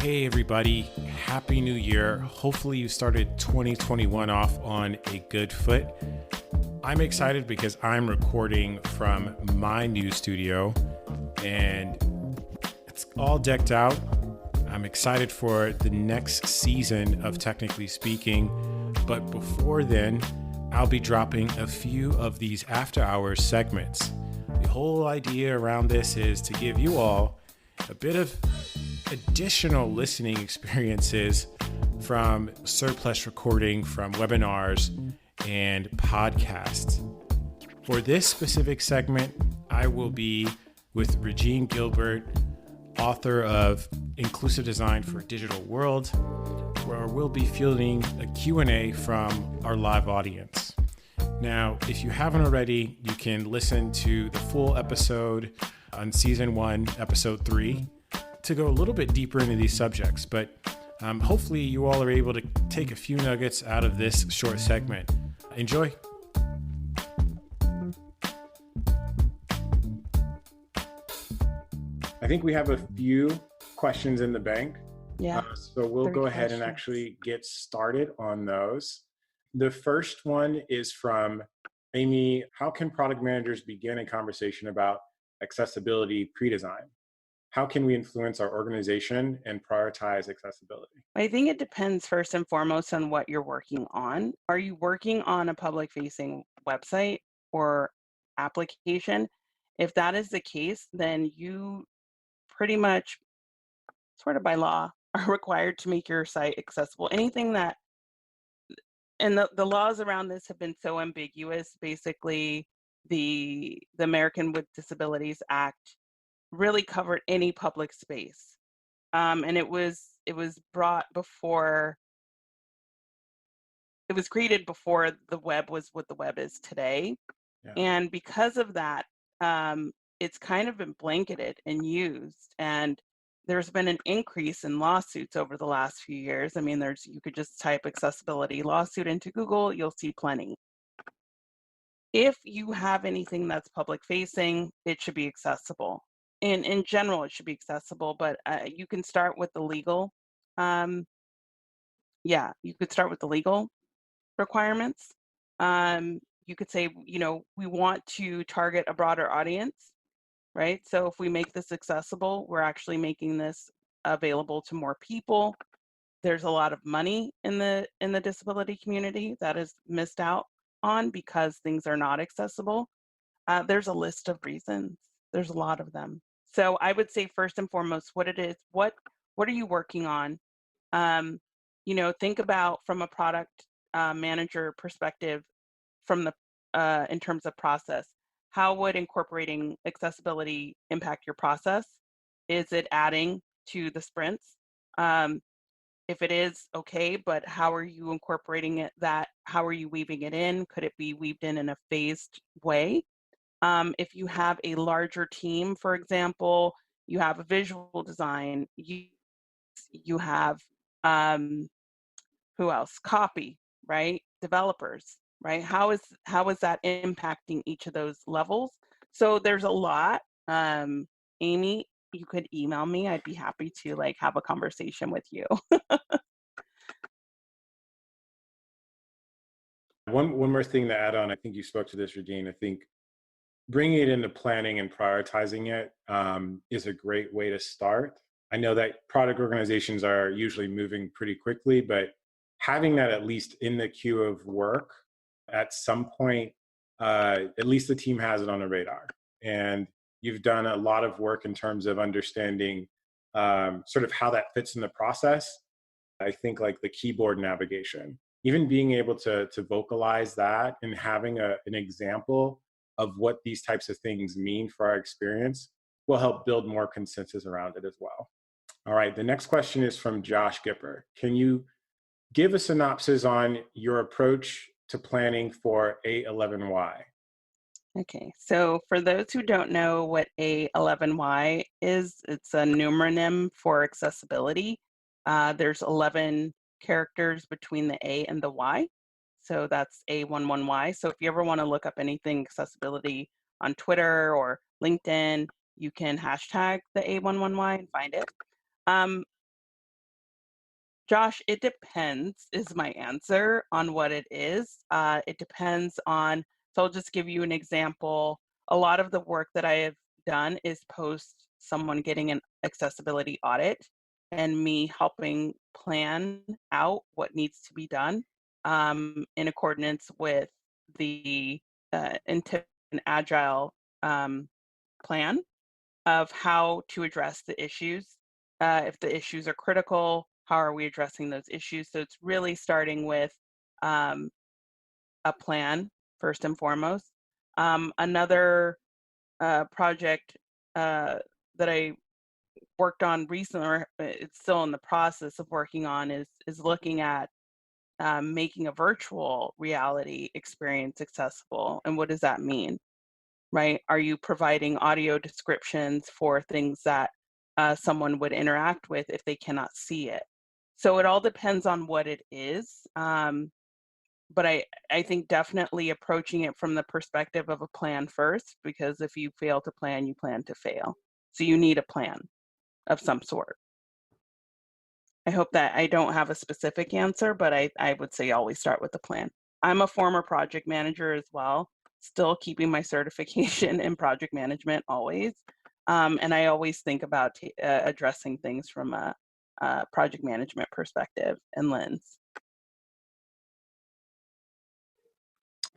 Hey everybody, Happy New Year. Hopefully you started 2021 off on a good foot. I'm excited because I'm recording from my new studio and it's all decked out. I'm excited for the next season of Technically Speaking, but before then, I'll be dropping a few of these after hours segments. The whole idea around this is to give you all a bit of additional listening experiences from surplus recording from webinars and podcasts. For this specific segment, I will be with Regina Gilbert, author of Inclusive Design for a Digital World, where we'll be fielding a Q&A from our live audience. Now, if you haven't already, you can listen to the full episode on season 1, episode 3, to go a little bit deeper into these subjects, but hopefully you all are able to take a few nuggets out of this short segment. Enjoy. I think we have a few questions in the bank. Yeah. So we'll go ahead and actually get started on those. The first one is from Amy. How can product managers begin a conversation about accessibility pre-design? How can we influence our organization and prioritize accessibility? I think it depends first and foremost on what you're working on. Are you working on a public-facing website or application? If that is the case, then you pretty much, sort of by law, are required to make your site accessible. Anything that, and the laws around this have been so ambiguous. Basically, the American with Disabilities Act really covered any public space. And it was brought before, it was created before the web was what the web is today. Yeah. And because of that, it's kind of been blanketed and used. And there's been an increase in lawsuits over the last few years. I mean, you could just type accessibility lawsuit into Google, you'll see plenty. If you have anything that's public facing, it should be accessible. In general, it should be accessible, but you can start with the legal. You could start with the legal requirements. You could say, we want to target a broader audience, right? So if we make this accessible, we're actually making this available to more people. There's a lot of money in the disability community that is missed out on because things are not accessible. There's a list of reasons. There's a lot of them. So I would say first and foremost, what it is, what are you working on? Think about from a product manager perspective, from the in terms of process. How would incorporating accessibility impact your process? Is it adding to the sprints? If it is, okay, but how are you incorporating it? How are you weaving it in? Could it be weaved in a phased way? If you have a larger team, for example, you have a visual design, you have, who else? Copy, right? Developers, right? How is that impacting each of those levels? So there's a lot. Amy, you could email me. I'd be happy to have a conversation with you. One more thing to add on, I think you spoke to this, Regine. I think bringing it into planning and prioritizing it is a great way to start. I know that product organizations are usually moving pretty quickly, but having that at least in the queue of work at some point, at least the team has it on the radar. And you've done a lot of work in terms of understanding sort of how that fits in the process. I think like the keyboard navigation, even being able to vocalize that and having an example of what these types of things mean for our experience will help build more consensus around it as well. All right, the next question is from Josh Gipper. Can you give a synopsis on your approach to planning for A11Y? Okay, so for those who don't know what A11Y is, it's a numeronym for accessibility. There's 11 characters between the A and the Y. So that's A11Y. So if you ever want to look up anything accessibility on Twitter or LinkedIn, you can hashtag the A11Y and find it. Josh, it depends is my answer on what it is. It depends on, so I'll just give you an example. A lot of the work that I have done is post someone getting an accessibility audit and me helping plan out what needs to be done in accordance with the intent and agile um, plan of how to address the issues. If the issues are critical, how are we addressing those issues? So it's really starting with um, a plan first and foremost. Another project that I worked on recently, or it's still in the process of working on, is looking at making a virtual reality experience accessible. And what does that mean? Right? Are you providing audio descriptions for things that someone would interact with if they cannot see it? So it all depends on what it is. But I think definitely approaching it from the perspective of a plan first, because if you fail to plan, you plan to fail. So you need a plan of some sort. I hope that I don't have a specific answer, but I would say always start with the plan. I'm a former project manager as well, still keeping my certification in project management always. And I always think about addressing things from a project management perspective and lens.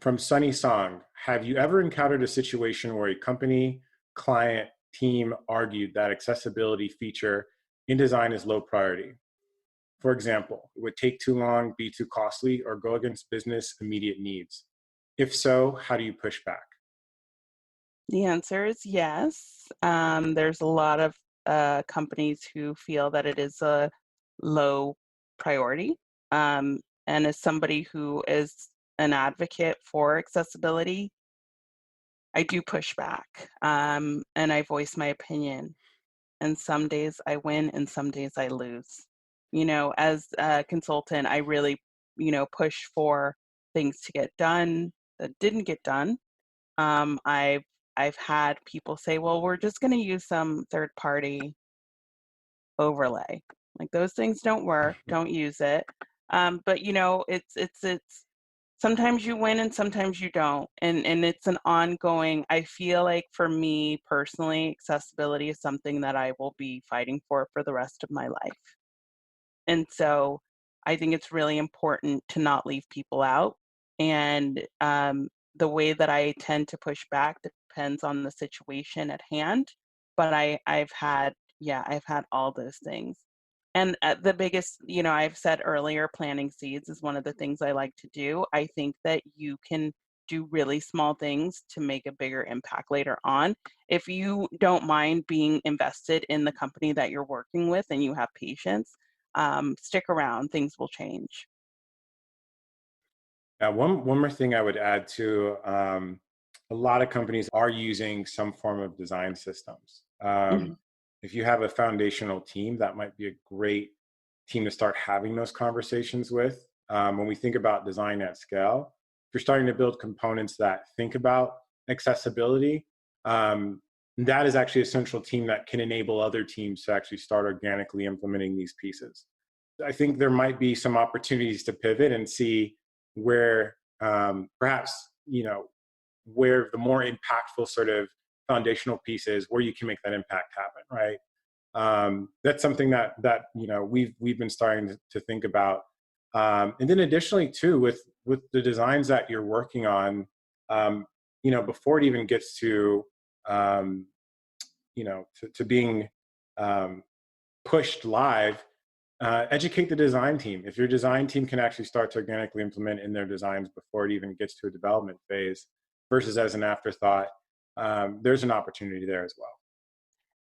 From Sunny Song, have you ever encountered a situation where a company, client, team argued that accessibility feature in design is low priority? For example, it would take too long, be too costly, or go against business immediate needs. If so, how do you push back? The answer is yes. There's a lot of companies who feel that it is a low priority. And as somebody who is an advocate for accessibility, I do push back and I voice my opinion. And some days I win and some days I lose. You know, as a consultant, I really, push for things to get done that didn't get done. um, I've I've had people say, "Well, we're just going to use some third party overlay." Like those things don't work. Don't use it. But it's sometimes you win and sometimes you don't, and it's an ongoing. I feel like for me personally, accessibility is something that I will be fighting for the rest of my life. And so I think it's really important to not leave people out. And the way that I tend to push back depends on the situation at hand. But I've had all those things. And the biggest, I've said earlier, planting seeds is one of the things I like to do. I think that you can do really small things to make a bigger impact later on. If you don't mind being invested in the company that you're working with and you have patience, stick around, things will change. One more thing I would add to a lot of companies are using some form of design systems. Mhm. If you have a foundational team, that might be a great team to start having those conversations with. When we think about design at scale, if you're starting to build components that think about accessibility, that is actually a central team that can enable other teams to actually start organically implementing these pieces. I think there might be some opportunities to pivot and see where perhaps where the more impactful sort of foundational pieces where you can make that impact happen, right? That's something that we've been starting to think about. And then additionally too, with the designs that you're working on, before it even gets to um, to being um, pushed live, educate the design team. If your design team can actually start to organically implement in their designs before it even gets to a development phase versus as an afterthought, there's an opportunity there as well.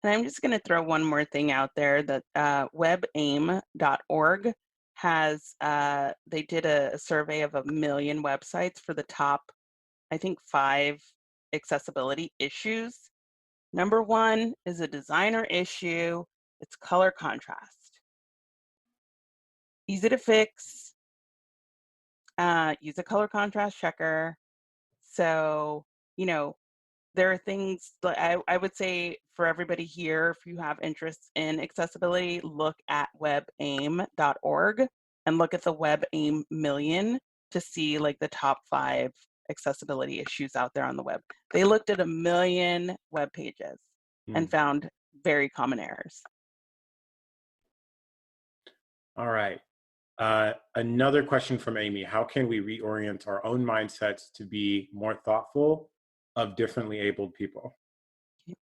And I'm just going to throw one more thing out there that webaim.org has, they did a survey of 1 million websites for the top, I think, 5 accessibility issues. Number one is a designer issue. It's color contrast. Easy to fix. Use a color contrast checker. So, you know, there are things that I would say for everybody here, if you have interest in accessibility, look at webaim.org and look at the WebAIM Million to see like the top 5 accessibility issues out there on the web. They looked at 1 million web pages and found very common errors. All right. Another question from Amy. How can we reorient our own mindsets to be more thoughtful of differently abled people?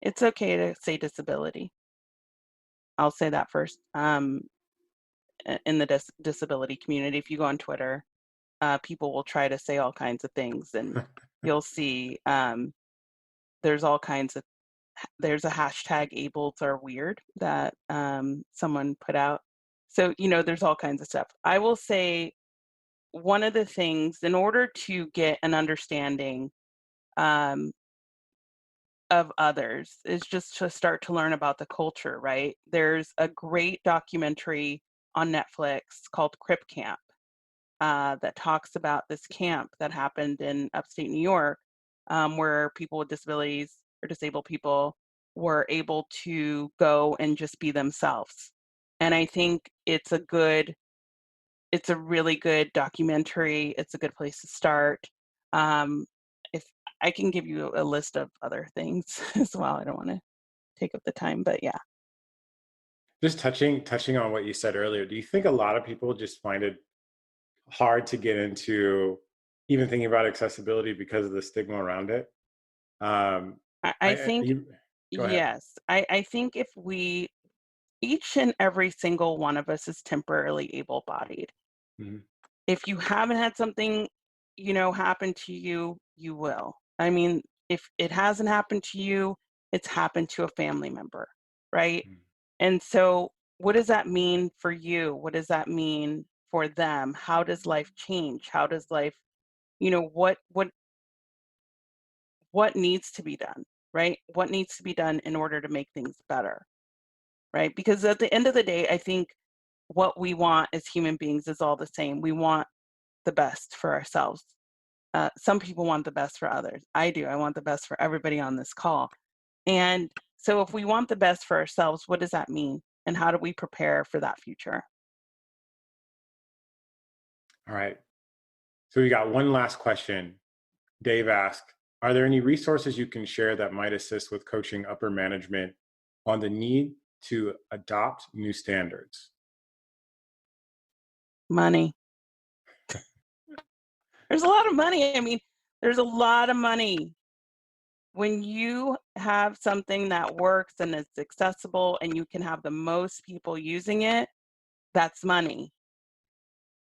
It's okay to say disability. I'll say that first. In the disability community, if you go on Twitter, people will try to say all kinds of things, and you'll see there's all kinds of, there's a hashtag ableds are weird that someone put out. So, there's all kinds of stuff. I will say one of the things, in order to get an understanding of others, is just to start to learn about the culture, right? There's a great documentary on Netflix called Crip Camp that talks about this camp that happened in upstate New York, where people with disabilities or disabled people were able to go and just be themselves. And I think it's a really good documentary. It's a good place to start. If I can give you a list of other things as well. I don't want to take up the time, but yeah. Just touching on what you said earlier, do you think a lot of people just find it hard to get into even thinking about accessibility because of the stigma around it? I think, go ahead. yes. I think if each and every single one of us is temporarily able-bodied. Mm-hmm. If you haven't had something, happen to you, you will. I mean, if it hasn't happened to you, it's happened to a family member, right? Mm-hmm. And so what does that mean for you? What does that mean for them? How does life change? How does life, what needs to be done, right? What needs to be done in order to make things better, right? Because at the end of the day, I think what we want as human beings is all the same. We want the best for ourselves. Some people want the best for others. I do. I want the best for everybody on this call. And so if we want the best for ourselves, what does that mean? And how do we prepare for that future? All right. So we got one last question. Dave asked, are there any resources you can share that might assist with coaching upper management on the need to adopt new standards? Money. There's a lot of money. I mean, there's a lot of money. When you have something that works and it's accessible and you can have the most people using it, that's money.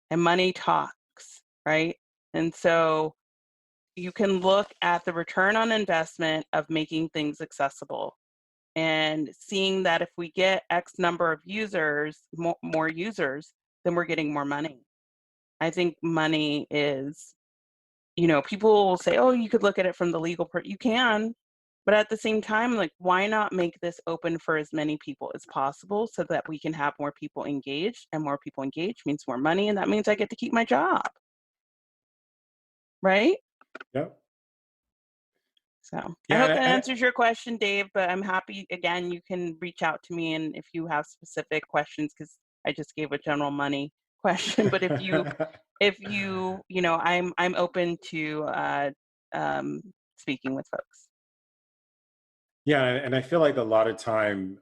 And money talks, right? And so you can look at the return on investment of making things accessible and seeing that if we get X number of users, more users, then we're getting more money. I think money is, people will say, oh, you could look at it from the legal part. You can, but at the same time, like, why not make this open for as many people as possible so that we can have more people engaged, and more people engaged means more money, and that means I get to keep my job. Right? Yep. So yeah, I hope that answers your question, Dave, but I'm happy, again, you can reach out to me, and if you have specific questions, because I just gave a general money question, but if you, I'm open to speaking with folks. Yeah, and I feel like a lot of time,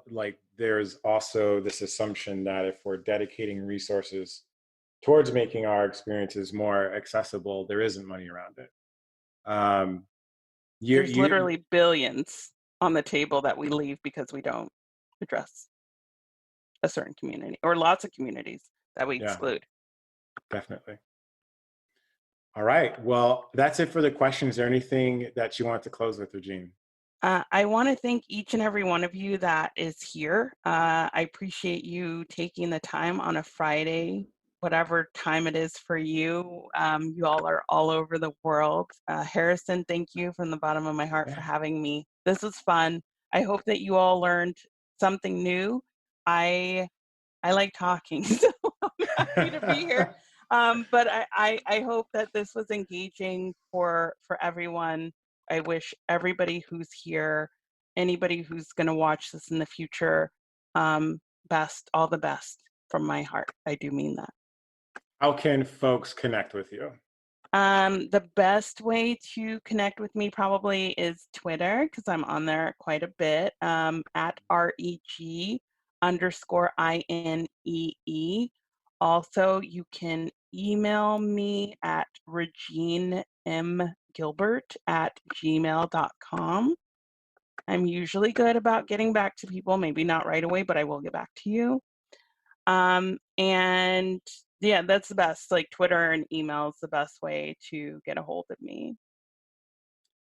like there's also this assumption that if we're dedicating resources towards making our experiences more accessible, there isn't money around it. There's literally billions on the table that we leave because we don't address a certain community, or lots of communities that we exclude. Definitely. All right. Well, that's it for the questions. Is there anything that you want to close with, Regine? I want to thank each and every one of you that is here. I appreciate you taking the time on a Friday, whatever time it is for you. You all are all over the world. Harrison, thank you from the bottom of my heart for having me. This was fun. I hope that you all learned something new. I like talking, so I'm happy to be here. But I hope that this was engaging for everyone. I wish everybody who's here, anybody who's going to watch this in the future, all the best from my heart. I do mean that. How can folks connect with you? The best way to connect with me probably is Twitter because I'm on there quite a bit, at REG_INEE. Also, you can email me at reginemgilbert@gmail.com. I'm usually good about getting back to people, maybe not right away, but I will get back to you. And yeah, that's the best. Like Twitter and email is the best way to get a hold of me.